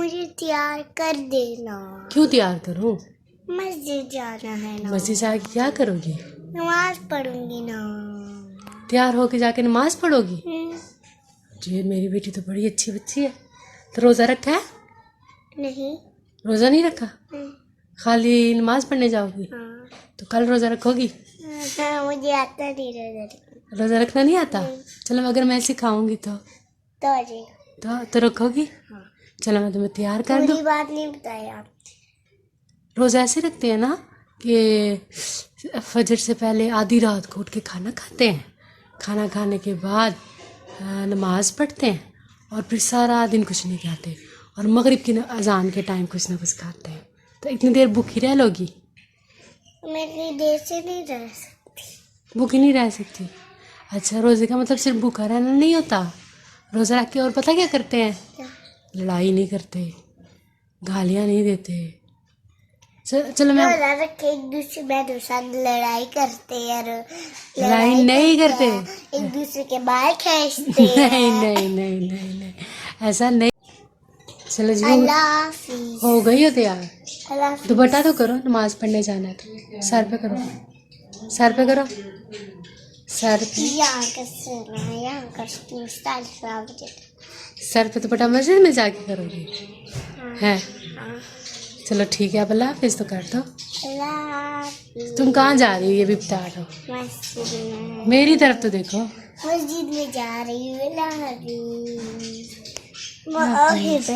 مجھے تیار کر دینا. کیوں تیار کروں؟ مسجد جانا ہے نا. مسجد سے آ کے کیا کرو گی؟ نماز پڑھوں گی نا. تیار ہو کے جا کے نماز پڑھو گی؟ جی میری بیٹی تو بڑی اچھی بچی ہے. تو روزہ رکھا ہے؟ نہیں. روزہ نہیں رکھا؟ خالی نماز پڑھنے جاؤ گی؟ تو کل روزہ رکھو گی؟ ہاں مجھے آتا نہیں روزہ رکھنا. روزہ رکھنا نہیں آتا؟ چلو اگر میں سکھاؤں گی تو تو رکھو گی؟ چلو میں تمہیں تیار کر دوں. پوری بات نہیں بتایا آپ. روزہ ایسے رکھتے ہیں نا کہ فجر سے پہلے آدھی رات کو اٹھ کے کھانا کھاتے ہیں. کھانا کھانے کے بعد نماز پڑھتے ہیں اور پھر سارا دن کچھ نہیں کھاتے اور مغرب کی اذان کے ٹائم کچھ نہ کچھ کھاتے ہیں. تو اتنی دیر بھوکی رہ لو گی؟ میں اتنی دیر سے نہیں رہ سکتی. بھوکی نہیں رہ سکتی؟ اچھا روزے کا مطلب صرف بھوکا رہنا نہیں ہوتا. روزہ رکھ کے اور پتہ کیا کرتے ہیں؟ لڑائی نہیں کرتے، گالیاں نہیں دیتے. چلو میں روزہ رکھ کے ایک دوسرے کے ساتھ لڑائی کرتے اور لڑائی نہیں کرتے. ایک دوسرے کے بال کھینچتے. نہیں ایسا نہیں. چلو جی اللہ حافظ. ہو گئی ہو تیار؟ اللہ حافظ. دوپٹہ تو کرو، نماز پڑھنے جانا ہے تو سر پہ کرو، سر پہ کرو، سر پہ. یہاں کا سنا یہاں کا سر پہ دوپٹہ مسجد میں جا کے کرو گی؟ ہے چلو ٹھیک ہے. اب اللہ حافظ تو کر دو. اللہ حافظ. تم کہاں جا رہی ہو یہ بھی بتا دو. مسجد میں. میری طرف تو دیکھو. مسجد میں جا رہی ہوں. اللہ حافظ.